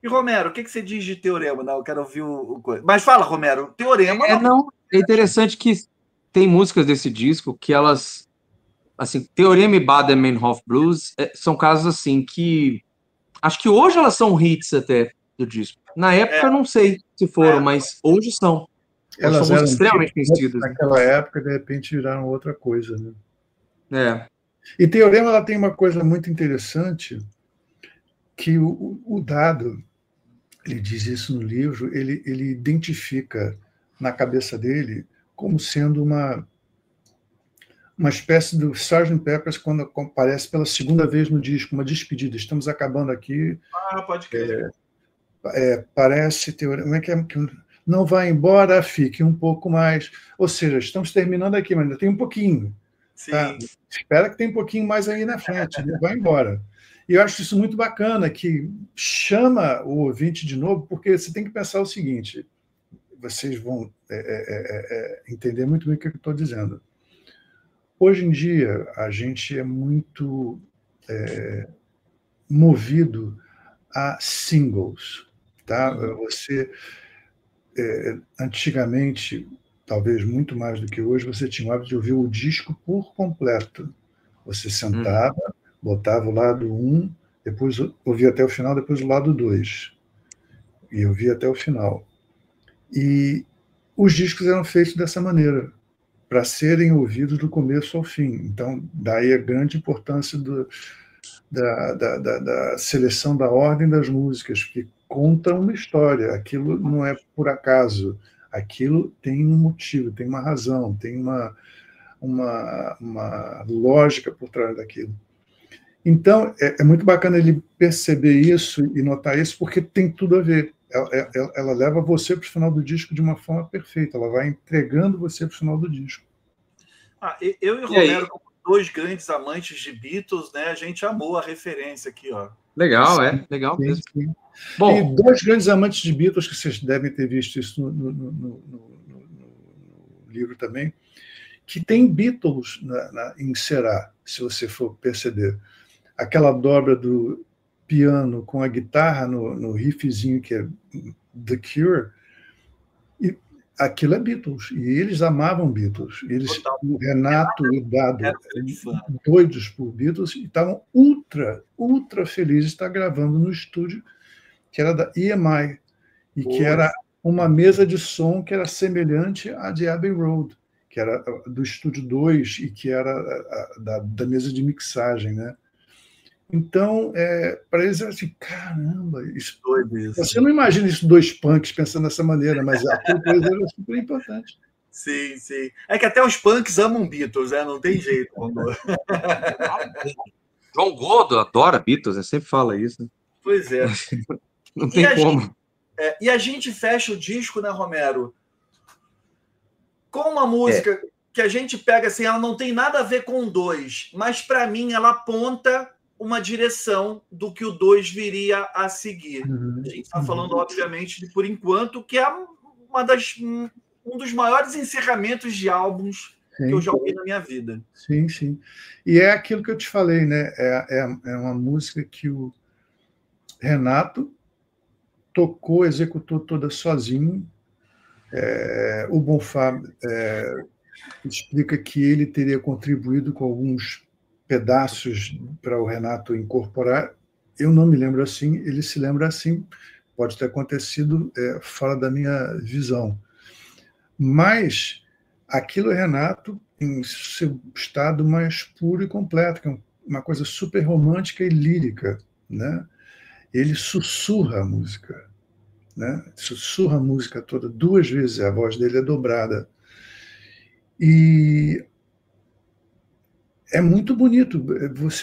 E, Romero, o que você diz de Teorema? Não, eu quero ouvir o coisa. Mas fala, Romero, Teorema É, não. não, é interessante que tem músicas desse disco que elas, assim, Teorema e Baden-Meinhof Blues são casos assim que acho que hoje elas são hits até do disco. Na É, época eu não sei se foram, é, mas hoje são. Hoje são Elas músicas eram extremamente hits conhecidas, né? naquela época, de repente viraram outra coisa, né? É. E Teorema ela tem uma coisa muito interessante, que o Dado, ele diz isso no livro, ele identifica na cabeça dele como sendo uma espécie do Sgt. Peppers quando aparece pela segunda vez no disco, uma despedida. Estamos acabando aqui. pode crer. Parece Teorema. Como é que é? Não vai embora, fique um pouco mais. Ou seja, estamos terminando aqui, mas ainda tem um pouquinho. Tá? Sim. Espera que tem um pouquinho mais aí na frente, não vai embora. E eu acho isso muito bacana, que chama o ouvinte de novo, porque você tem que pensar o seguinte, vocês vão entender muito bem o que eu estou dizendo. Hoje em dia, a gente é muito movido a singles. Tá? Você, antigamente, talvez muito mais do que hoje, você tinha o hábito de ouvir o disco por completo. Você sentava, botava o lado 1, depois ouvia até o final, depois o lado 2. E eu via até o final. E os discos eram feitos dessa maneira, para serem ouvidos do começo ao fim. Então, daí a grande importância da seleção da ordem das músicas, que conta uma história. Aquilo não é por acaso. Aquilo tem um motivo, tem uma razão, tem uma lógica por trás daquilo. Então, é muito bacana ele perceber isso e notar isso, porque tem tudo a ver. Ela leva você para o final do disco de uma forma perfeita, ela vai entregando você para o final do disco. Eu e Romero, como dois grandes amantes de Beatles, né, a gente amou a referência aqui, ó. Legal, legal sim, mesmo. Sim. Bom, e dois grandes amantes de Beatles, que vocês devem ter visto isso no livro também, que tem Beatles em Será, se você for perceber. Aquela dobra do piano com a guitarra no riffzinho que é The Cure, e aquilo é Beatles, e eles amavam Beatles. O Renato e o Dado, doidos por Beatles, e estavam ultra felizes de estar gravando no estúdio, que era da EMI, e que era uma mesa de som que era semelhante à de Abbey Road, que era do Estúdio 2 e que era da mesa de mixagem, né? Então, para eles era assim, caramba, isso. Você não imagina isso, dois punks pensando dessa maneira, mas aquilo para eles era super importante. Sim, sim. É que até os punks amam Beatles, né? Não tem jeito. João Gordo adora Beatles, né? Sempre fala isso. Né? Pois é. Não tem como. E a gente fecha o disco, né, Romero? Com uma música que a gente pega assim, ela não tem nada a ver com o 2, mas para mim ela aponta uma direção do que o 2 viria a seguir. A gente está falando, obviamente, de Por Enquanto, que é um dos maiores encerramentos de álbuns que eu já ouvi na minha vida. Sim, sim. E é aquilo que eu te falei, né? É uma música que o Renato tocou, executou toda sozinho. O Bonfá explica que ele teria contribuído com alguns pedaços para o Renato incorporar. Eu não me lembro assim, ele se lembra assim. Pode ter acontecido fora da minha visão. Mas aquilo é Renato em seu estado mais puro e completo, que é uma coisa super romântica e lírica, né? Ele sussurra a música, né? Sussurra a música toda 2 vezes, a voz dele é dobrada. E é muito bonito.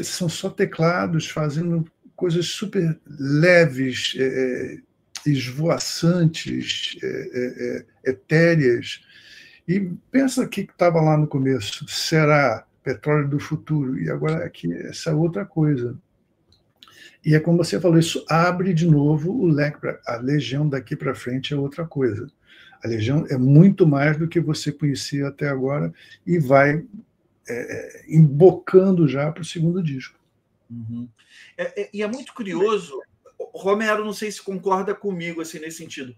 São só teclados fazendo coisas super leves, esvoaçantes, etéreas. E pensa que estava lá no começo, Será, Petróleo do Futuro, e agora aqui essa outra coisa. E é como você falou, isso abre de novo o leque. A Legião daqui para frente é outra coisa. A Legião é muito mais do que você conhecia até agora e vai embocando já para o segundo disco. E é muito curioso, Romero, não sei se concorda comigo assim, nesse sentido.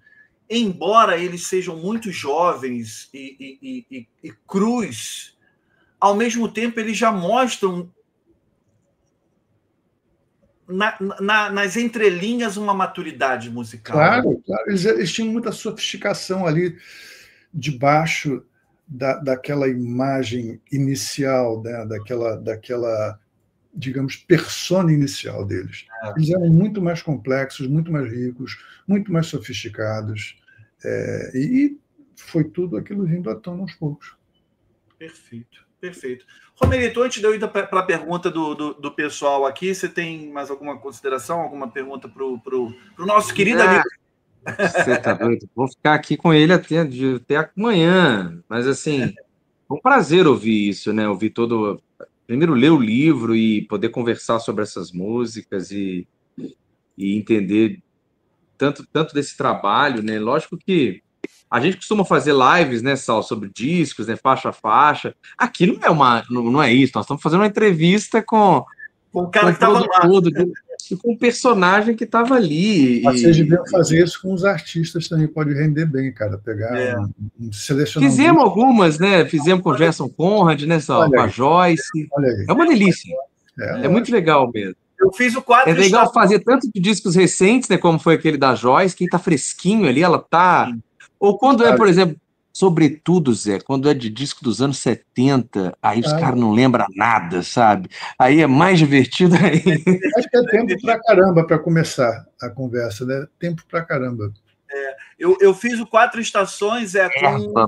Embora eles sejam muito jovens e crus, ao mesmo tempo eles já mostram nas entrelinhas uma maturidade musical. Claro, claro. Eles tinham muita sofisticação ali debaixo daquela imagem inicial, né? daquela, digamos, persona inicial deles. Eles eram muito mais complexos, muito mais ricos, muito mais sofisticados, e foi tudo aquilo vindo à tona aos poucos. Perfeito, perfeito. Romerito, antes de eu ir para a pergunta do pessoal aqui, você tem mais alguma consideração, alguma pergunta para o nosso querido amigo? Você tá doido? Vou ficar aqui com ele até amanhã, mas assim, foi um prazer ouvir isso, né? Ouvir todo... Primeiro, ler o livro e poder conversar sobre essas músicas e entender tanto desse trabalho, né? Lógico que a gente costuma fazer lives, né, Sal, sobre discos, né, faixa a faixa. Aqui não é isso, nós estamos fazendo uma entrevista com o cara que estava lá. Com um personagem que estava ali. Vocês deviam fazer isso com os artistas também, pode render bem, cara. Pegar selecionar. Fizemos algumas, né? Fizemos com o Gerson Conrad, né, Sal? Com a Joyce. Olha aí. É uma delícia. É muito legal mesmo. Eu fiz o 4. É legal fazer tanto de discos recentes, né? Como foi aquele da Joyce, que tá fresquinho ali, ela tá. Ou quando é, por exemplo, sobretudo, Zé, quando é de disco dos anos 70, aí os caras não lembram nada, sabe? Aí é mais divertido aí. Acho que é tempo pra caramba para começar a conversa, né? Tempo pra caramba. Eu fiz o 4 Estações.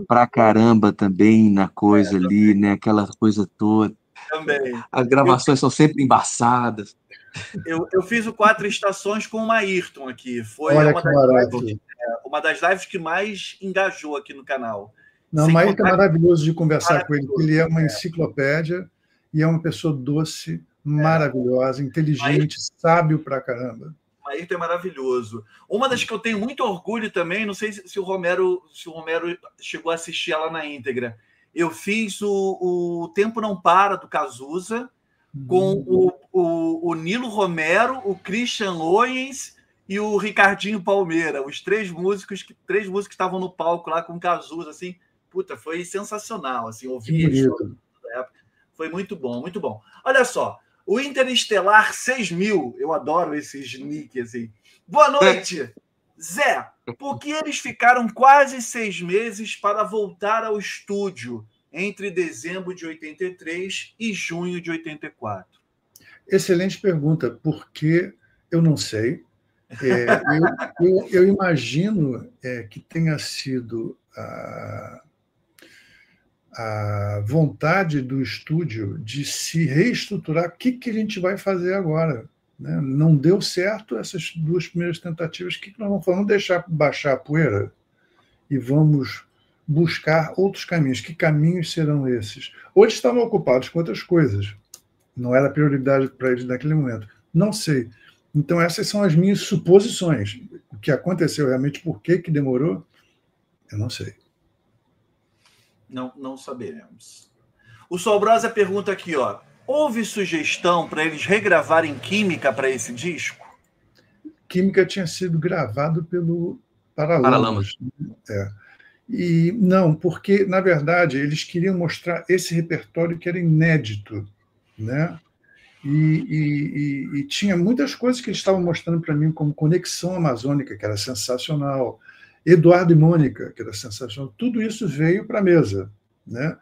Pra caramba também na coisa ali, né? Aquela coisa toda. Também. As gravações são sempre embaçadas. Eu fiz o 4 Estações com o Ayrton aqui. Foi uma das lives que mais engajou aqui no canal. Não, o Ayrton é maravilhoso de conversar com ele. Ele é uma enciclopédia e é uma pessoa doce, maravilhosa, inteligente, sábio pra caramba. O Ayrton é maravilhoso. Uma das que eu tenho muito orgulho também, não sei se o Romero chegou a assistir ela na íntegra. Eu fiz o Tempo Não Para, do Cazuza, com o Nilo Romero, o Christian Owens e o Ricardinho Palmeira, os três músicos que estavam no palco lá com o Cazuza, assim, puta, foi sensacional, assim, ouvir isso. Foi muito bom, muito bom. Olha só, o Interestelar 6000, eu adoro esses nick, assim. Boa noite, Zé. Por que eles ficaram quase 6 meses para voltar ao estúdio entre dezembro de 83 e junho de 84? Excelente pergunta, porque eu não sei. Eu imagino que tenha sido a vontade do estúdio de se reestruturar. O que a gente vai fazer agora? Né? Não deu certo essas 2 primeiras tentativas. O que nós vamos fazer? Vamos deixar baixar a poeira e vamos buscar outros caminhos. Que caminhos serão esses? Ou eles estavam ocupados com outras coisas. Não era prioridade para eles naquele momento. Não sei. Então, essas são as minhas suposições. O que aconteceu realmente, por que demorou, eu não sei. Não saberemos. O Solbrosa pergunta aqui, ó. Houve sugestão para eles regravarem Química para esse disco? Química tinha sido gravado pelo Paralamas. E não, porque, na verdade, eles queriam mostrar esse repertório que era inédito, né? E tinha muitas coisas que eles estavam mostrando para mim, como Conexão Amazônica, que era sensacional, Eduardo e Mônica, que era sensacional. Tudo isso veio para a mesa, né?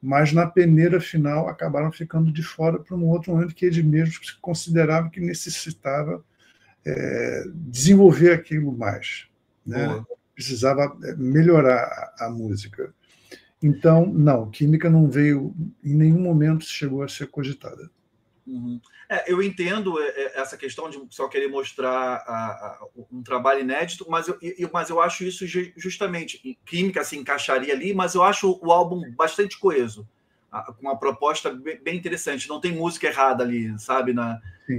Mas na peneira final acabaram ficando de fora para um outro momento que eles mesmos consideravam que necessitava desenvolver aquilo mais, né? Precisava melhorar a música. Então, não, Química não veio, em nenhum momento chegou a ser cogitada. Eu entendo essa questão de só querer mostrar um trabalho inédito, mas eu acho isso justamente. Química se encaixaria ali, mas eu acho o álbum bastante coeso, com uma proposta bem interessante. Não tem música errada ali, sabe,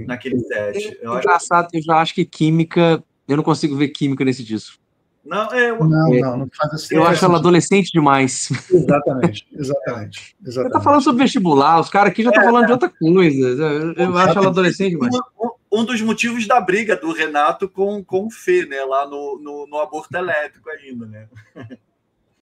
naquele set. Engraçado, eu já acho que Química... Eu não consigo ver Química nesse disco. Não faz assim. Eu acho ela adolescente demais. Exatamente. Você está falando sobre vestibular, os caras aqui já estão falando de outra coisa. Eu acho ela adolescente demais. um dos motivos da briga do Renato com o Fê, né? Lá no aborto elétrico ainda, né?